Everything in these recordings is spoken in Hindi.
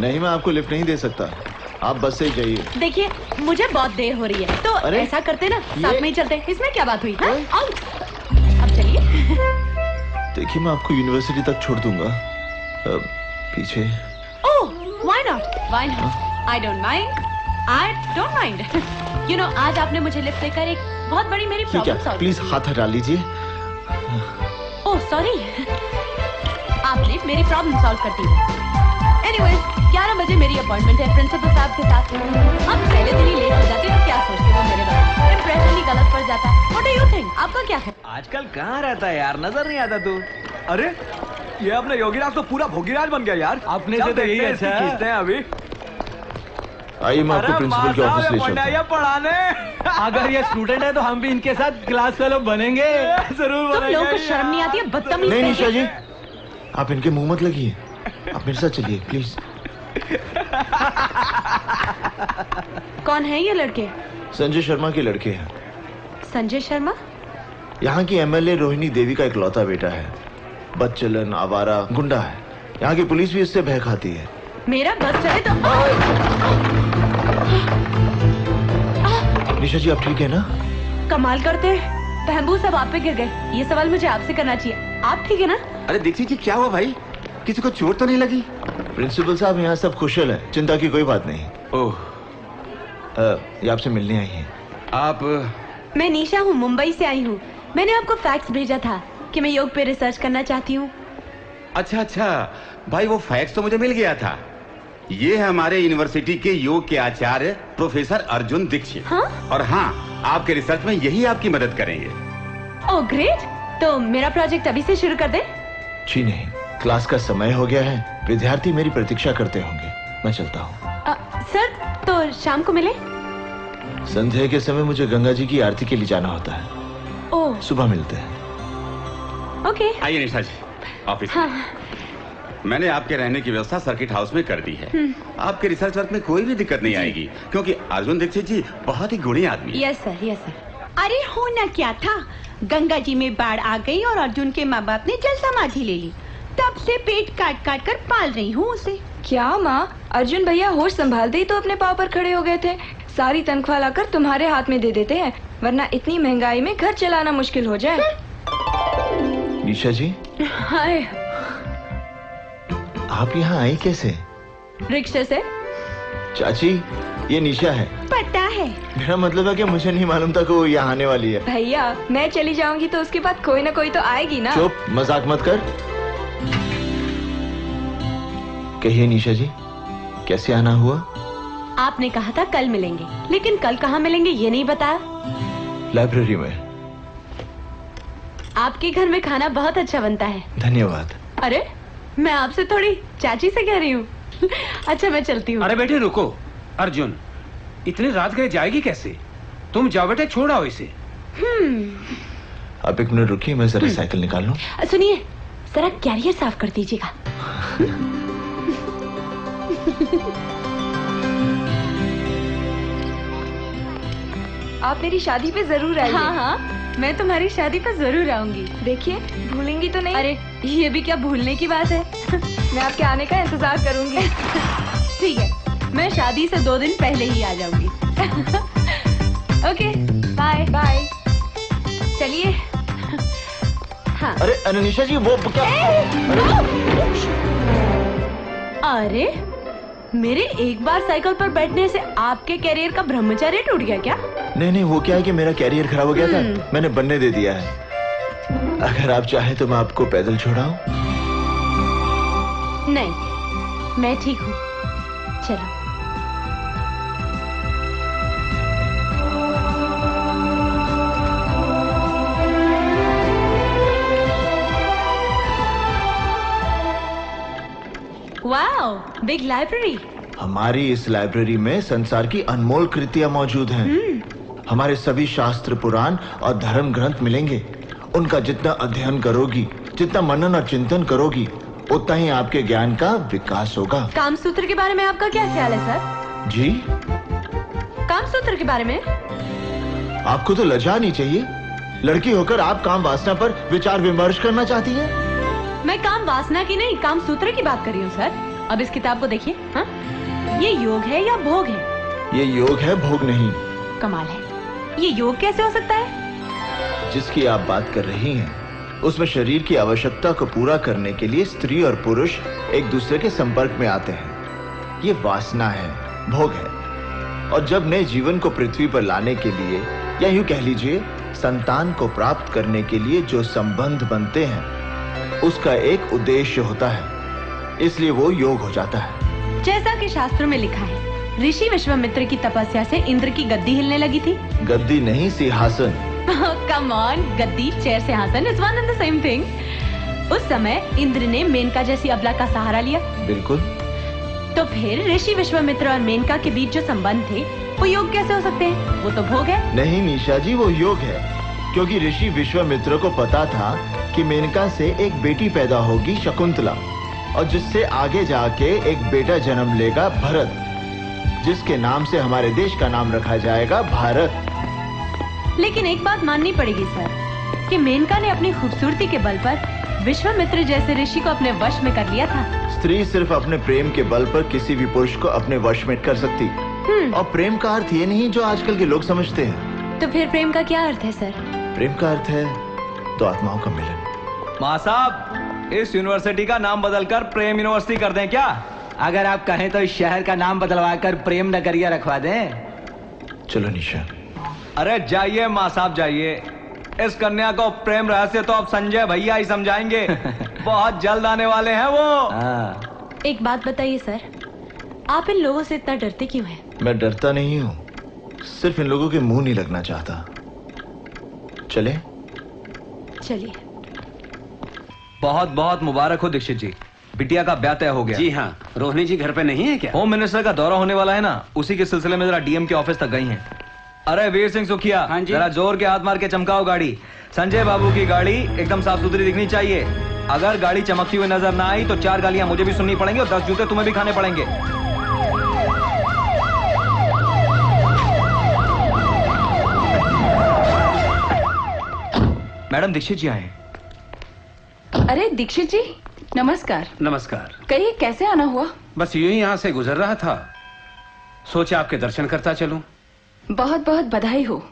नहीं, मैं आपको लिफ्ट नहीं दे सकता, आप बस से ही जाइए। देखिए मुझे बहुत देर हो रही है, तो ऐसा करते ना, साथ में ही चलते। इसमें क्या बात हुई? आओ अब चलिए। देखिए मैं आपको यूनिवर्सिटी तक छोड़ दूंगा, पीछे। Oh why not, why not, I don't mind. You know आज आपने मुझे लिफ्ट देकर एक बहुत बड़ी मेरी प्रॉब्लम सॉल्व। प्लीज हाथ हटा लीजिए। ओह सॉरी, आपने मेरी प्रॉब्लम सॉल्व कर दी। एनीवेज 11 बजे मेरी अपॉइंटमेंट है प्रिंसिपल साहब के साथ। हम पहले दिन ही लेट हो जाते हैं तो क्या सोचते हो मेरे बारे में? इम्प्रेशन ही गलत पड़ जाता है। What do you think? आपका क्या है? आजकल कहाँ रहता है यार, नजर नहीं आता तू। अरे ये अपना योगीराज तो पूरा भोगीराज बन गया यार। अपने से तो यही अच्छा खींचते हैं अभी। आइए मैं आपको प्रिंसिपल के ऑफिस ले चलता हूं। पढ़ाने अगर ये स्टूडेंट है तो हम भी इनके साथ क्लास फेलो बनेंगे। जरूर तुम लोगों को शर्म नहीं आती है? बदतमीज। नहीं निशा जी, आप इनके मुंह मत लगिए, आप मेरे साथ चलिए प्लीज। कौन है ये लड़के? संजय शर्मा के लड़के हैं। संजय शर्मा यहाँ की एमएलए रोहिणी देवी का इकलौता बेटा है। बदचलन, आवारा, गुंडा है। यहाँ की पुलिस भी इससे भय खाती है। मेरा बस चले तो। निशा जी आप ठीक है ना? कमाल करते हैं, बहबू सब आप पे गिर गए। ये सवाल मुझे आपसे करना चाहिए। आप ठीक है ना? अरे दीक्षित जी क्या हुआ भाई, किसी को चोट तो नहीं लगी? प्रिंसिपल साहब यहाँ सब कुशल है, चिंता की कोई बात नहीं। ओह ये आपसे मिलने आई हैं। आप? मैं निशा हूँ, मुंबई से आई हूँ। मैंने आपको फैक्स भेजा था कि मैं योग पे रिसर्च करना चाहती हूँ। अच्छा भाई, वो फैक्स तो मुझे मिल गया था। ये है हमारे यूनिवर्सिटी के योग के आचार्य प्रोफेसर अर्जुन दीक्षित। हाँ? और हाँ, आपके रिसर्च में यही आपकी मदद करेंगे। ओह ग्रेट, तो मेरा प्रोजेक्ट अभी से शुरू कर दे? जी नहीं, क्लास का समय हो गया है, विद्यार्थी मेरी प्रतीक्षा करते होंगे। मैं चलता हूँ। सर तो शाम को मिले? संध्या के समय मुझे गंगा जी की आरती के लिए जाना होता है। ओह सुबह मिलते हैं। ओके। आइए निशा जी ऑफिस। हाँ। मैंने आपके रहने की व्यवस्था सर्किट हाउस में कर दी है। आपके रिसर्च वर्क में कोई भी दिक्कत नहीं आएगी, क्योंकि अर्जुन दीक्षित जी बहुत ही गुणी आदमी है। Yes sir, yes sir. अरे होना क्या था, गंगा जी में बाढ़ आ गई और अर्जुन के माँ बाप ने जल समाधि ले ली। तब से पेट काट काट कर पाल रही हूँ उसे। क्या माँ, अर्जुन भैया होश संभालते ही तो अपने पाँव पर खड़े हो गए थे। सारी तनख्वाह लाकर तुम्हारे हाथ में दे देते हैं, वरना इतनी महंगाई में घर चलाना मुश्किल हो जाए। निशा जी हाय। आप यहाँ आई कैसे? रिक्शे से। चाची ये निशा है। पता है। मेरा मतलब है कि मुझे नहीं मालूम था कि वो यहाँ आने वाली है। भैया मैं चली जाऊंगी तो उसके बाद कोई ना कोई तो आएगी ना। चुप, मजाक मत कर। कहिए निशा जी, कैसे आना हुआ? आपने कहा था कल मिलेंगे, लेकिन कल कहाँ मिलेंगे ये नहीं बताया। लाइब्रेरी में। आपके घर में खाना बहुत अच्छा बनता है। धन्यवाद। अरे मैं आपसे थोड़ी चाची से कह रही हूँ। अच्छा मैं चलती हूँ। अरे बेटे रुको, अर्जुन इतनी रात गए जाएगी कैसे? तुम जाओ बेटे, छोड़ आओ इसे। आप एक मिनट रुकिए, मैं जरा साइकिल निकाल लूं। सुनिए, जरा कैरियर साफ कर दीजिएगा। आप मेरी शादी पे जरूर आइए। हाँ हाँ, मैं तुम्हारी शादी पर जरूर आऊंगी। देखिए भूलेंगी तो नहीं? अरे ये भी क्या भूलने की बात है। मैं आपके आने का इंतजार करूंगी। ठीक है, मैं शादी से 2 दिन पहले ही आ जाऊंगी। Okay bye bye. चलिए। हाँ। अरे निशा जी वो क्या? अरे मेरे एक बार साइकिल पर बैठने से आपके कैरियर का ब्रह्मचर्य टूट गया क्या? नहीं, वो क्या है कि मेरा कैरियर खराब हो गया था, मैंने बनने दे दिया है। अगर आप चाहें तो मैं आपको पैदल छोड़ाऊं? नहीं, मैं ठीक हूँ, चलो। Wow, big library. हमारी इस लाइब्रेरी में संसार की अनमोल कृतियां मौजूद हैं। हमारे सभी शास्त्र, पुराण और धर्म ग्रंथ मिलेंगे। उनका जितना अध्ययन करोगी, जितना मनन और चिंतन करोगी, उतना ही आपके ज्ञान का विकास होगा। कामसूत्र के बारे में आपका क्या ख्याल है सर? जी? कामसूत्र के बारे में? आपको तो लज्जा नहीं चाहिए। लड़की होकर आप काम वासना पर विचार विमर्श करना चाहती हैं? मैं काम वासना की नहीं, काम सूत्र की बात कर रही हूँ सर। अब इस किताब को देखिए। हाँ, ये योग है या भोग है? ये योग है, भोग नहीं। कमाल है, ये योग कैसे हो सकता है? जिसकी आप बात कर रही हैं, उसमें शरीर की आवश्यकता को पूरा करने के लिए स्त्री और पुरुष एक दूसरे के संपर्क में आते हैं। ये वासना है, भोग है। और जब नए जीवन को पृथ्वी पर लाने के लिए, या यूं कह लीजिए संतान को प्राप्त करने के लिए जो संबंध बनते हैं, उसका एक उद्देश्य होता है, इसलिए वो योग हो जाता है। जैसा कि शास्त्रों में लिखा है, ऋषि विश्वामित्र की तपस्या से इंद्र की गद्दी हिलने लगी थी। गद्दी नहीं, सिंहासन। कम ऑन, गद्दी, चेयर, सिंहासन is one and the same thing. उस समय इंद्र ने मेनका जैसी अबला का सहारा लिया। बिल्कुल। तो फिर ऋषि विश्वामित्र और मेनका के बीच जो संबंध थे, वो योग कैसे हो सकते हैं? वो तो भोग है। नहीं निशा जी, वो योग है, क्योंकि ऋषि विश्वामित्र को पता था कि मेनका से एक बेटी पैदा होगी, शकुंतला, और जिससे आगे जाके एक बेटा जन्म लेगा, भरत, जिसके नाम से हमारे देश का नाम रखा जाएगा भारत। लेकिन एक बात माननी पड़ेगी सर, कि मेनका ने अपनी खूबसूरती के बल पर विश्वामित्र जैसे ऋषि को अपने वश में कर लिया था। स्त्री सिर्फ अपने प्रेम के बल पर किसी भी पुरुष को अपने वश में कर सकती। और प्रेम का अर्थ ये नहीं जो आजकल के लोग समझते हैं। तो फिर प्रेम का क्या अर्थ है सर? प्रेम का अर्थ है तो आत्माओं का मिलन। माँ साहब, इस यूनिवर्सिटी का नाम बदलकर प्रेम यूनिवर्सिटी कर दें क्या? अगर आप कहें तो इस शहर का नाम बदलवाकर प्रेम नगरिया रखवा दें। चलो निशा। अरे जाइए माँ साहब, जाइए। इस कन्या को प्रेम रहस्य तो अब संजय भैया ही समझाएंगे। बहुत जल्द आने वाले हैं वो। एक बात बताइए सर, आप इन लोगों से इतना डरते क्यों हैं? मैं डरता नहीं हूँ, सिर्फ इन लोगों के मुंह नहीं लगना चाहता। चले? चलिए। बहुत बहुत मुबारक हो दीक्षित जी, बिटिया का ब्याह तय हो गया। जी हाँ, रोहिणी जी घर पे नहीं है क्या? होम मिनिस्टर का दौरा होने वाला है ना, उसी के सिलसिले में जरा डीएम के ऑफिस तक गई हैं। अरे वीर सिंह सुखिया, हाँ जी। जरा जोर के हाथ मार के चमकाओ गाड़ी। संजय बाबू की गाड़ी एकदम साफ सुथरी दिखनी चाहिए। अगर गाड़ी चमकती हुई नजर ना आई तो 4 गालियां मुझे भी सुननी पड़ेंगी और 10 जूते तुम्हें भी खाने पड़ेंगे। मैडम दीक्षित जी आए। अरे दीक्षित जी, नमस्कार। नमस्कार। कहिए कैसे आना हुआ? बस यूं ही यहाँ से गुजर रहा था, सोचा आपके दर्शन करता चलूं। बहुत बहुत बधाई हो।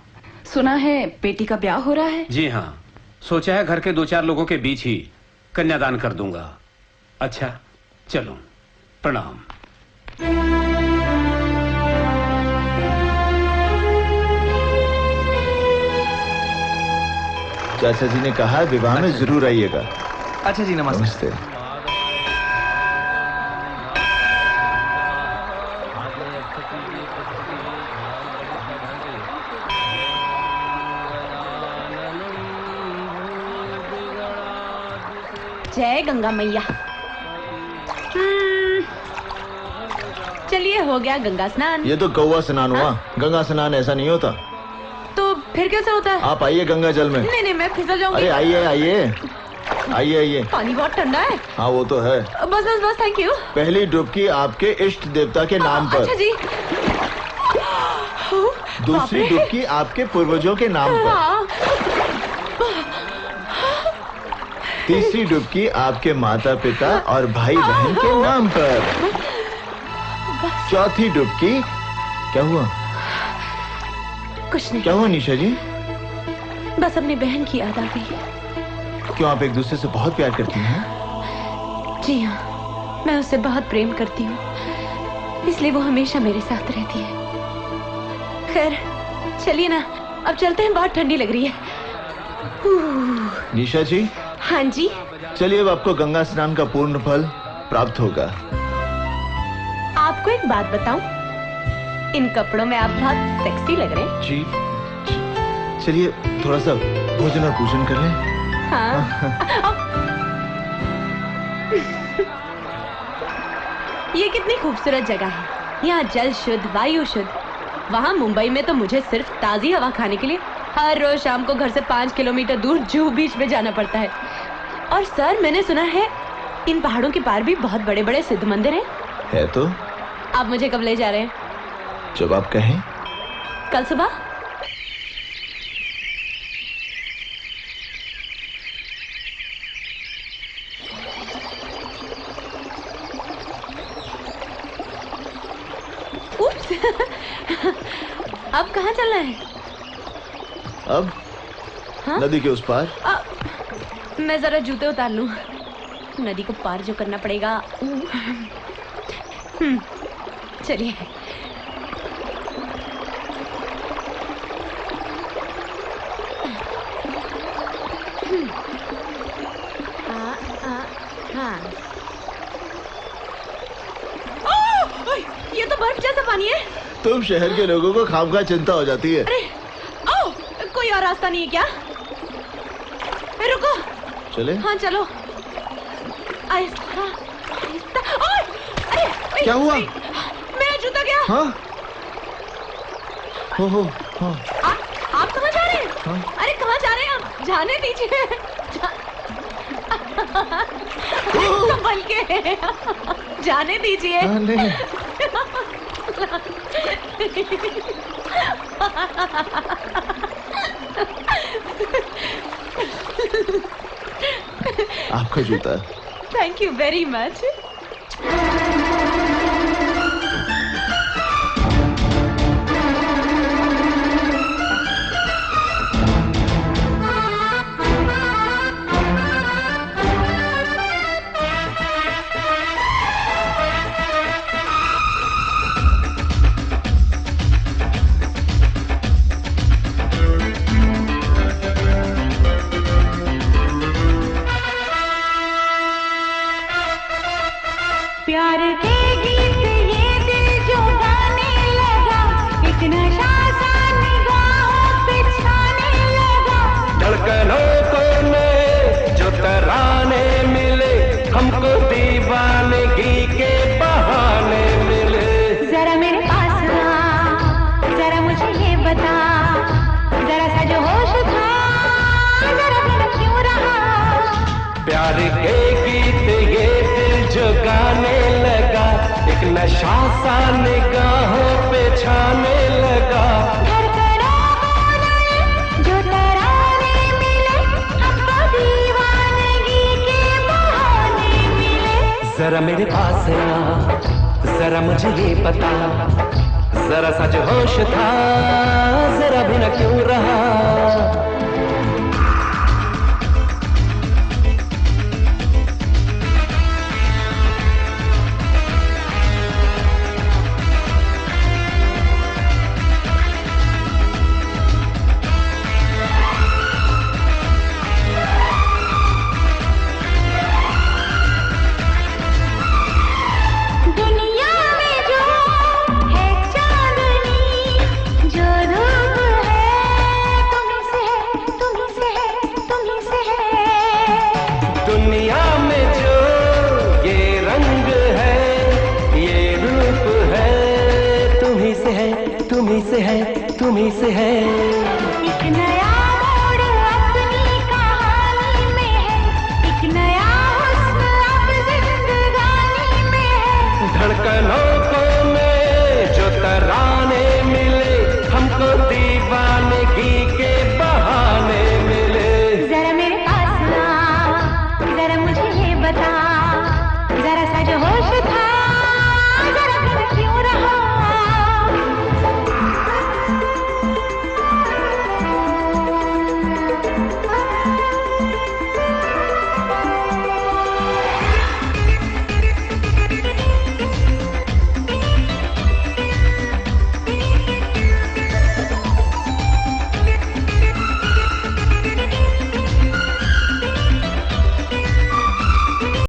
सुना है बेटी का ब्याह हो रहा है? जी हाँ, सोचा है घर के 2-4 लोगों के बीच ही कन्यादान कर दूंगा। अच्छा चलो, प्रणाम। चाचा जी ने कहा विवाह में जरूर आइएगा। अच्छा जी, नमस्ते। नमस्ते। जय गंगा मैया। चलिए, हो गया गंगा स्नान। ये तो कौवा स्नान हुआ, गंगा स्नान ऐसा नहीं होता। तो फिर कैसे होता है? आप आइए गंगा जल में। नहीं नहीं, मैं फिसल जाऊंगी। अरे आइए आइए आइए आइए। पानी बहुत ठंडा है। हाँ वो तो है। बस बस बस, थैंक यू। पहली डुबकी आपके इष्ट देवता के नाम पर। अच्छा जी। दूसरी डुबकी आपके पूर्वजों के नाम पर। हाँ। तीसरी डुबकी आपके माता पिता और भाई बहन के नाम पर। चौथी डुबकी, क्या हुआ? कुछ नहीं। क्या हुआ निशा जी? बस अपनी बहन की याद आ गई। क्यों, आप एक दूसरे से बहुत प्यार करती हैं? जी हाँ, मैं उससे बहुत प्रेम करती हूँ, इसलिए वो हमेशा मेरे साथ रहती है। खैर चलिए ना, अब चलते हैं, बहुत ठंडी लग रही है। निशा जी। हाँ जी। चलिए, अब आपको गंगा स्नान का पूर्ण फल प्राप्त होगा। आपको एक बात बताऊं, इन कपड़ों में आप बहुत सेक्सी लग रहे हैं। जी। चलिए थोड़ा सा भोजन और पूजन कर लें। हाँ। ये कितनी खूबसूरत जगह है। यहाँ जल शुद्ध, वायु शुद्ध। वहाँ मुंबई में तो मुझे सिर्फ ताजी हवा खाने के लिए हर रोज शाम को घर से 5 किलोमीटर दूर जुहू बीच में जाना पड़ता है। और सर, मैंने सुना है इन पहाड़ों के पार भी बहुत बड़े बड़े सिद्ध मंदिर हैं। है तो। आप मुझे कब ले जा रहे हैं? जब आप कहें। कल सुबह? थैंक्स। अब कहाँ चलना है? अब हाँ? नदी के उस पार। मैं जरा जूते उतार लूं। नदी को पार जो करना पड़ेगा। चलिए। हाँ। ये तो बर्फ जैसा पानी है। तुम शहर के लोगों को खामखा चिंता हो जाती है। अरे कोई और रास्ता नहीं है क्या? रुको। चले? हाँ चलो। आहिस्ता आहिस्ता। अरे क्या हुआ? मेरा जूता गया। हाँ? हो हाँ। आप कहाँ जा रहे हैं? हाँ? अरे कहाँ जा रहे हैं आप? जाने दीजिए। संभल के जाने दीजिए। नहीं। आपका जूता। Thank you very much. प्यार के गीत ये दिल जो गाने लगा, एक नशा सा निगाहों पे छाने लगा। धड़कनों को नए जो तराने मिले, हमको दीवानगी के बहाने मिले। जरा मेरे पास आ, जरा मुझे ये बता, जरा सा जो होश था, जरा बिन क्यों रहा। प्यार के गीत ये दिल जो गाने लगा, एक नशा सा निगाहों पे छाने लगा। जो तराने मिले, हमको दीवानगी के बहाने मिले। जरा मेरे पास आ, जरा मुझे ये बता, जरा सा जो होश था, जरा भी न क्यों रहा। दुनिया में जो है चांदनी, जो धूप है, तुम्हीं से है, तुम्हीं से है, तुम्हीं से है। दुनिया में जो ये रंग है, ये रूप है, तुम्हीं से है, तुम्हीं से है, तुम्हीं से है। एक नया मोड़ अपनी कहानी में है, एक नया हुस्न अब जिंदगानी में है। धड़कनों को नए जो तराने मिले, हमको दीवानगी के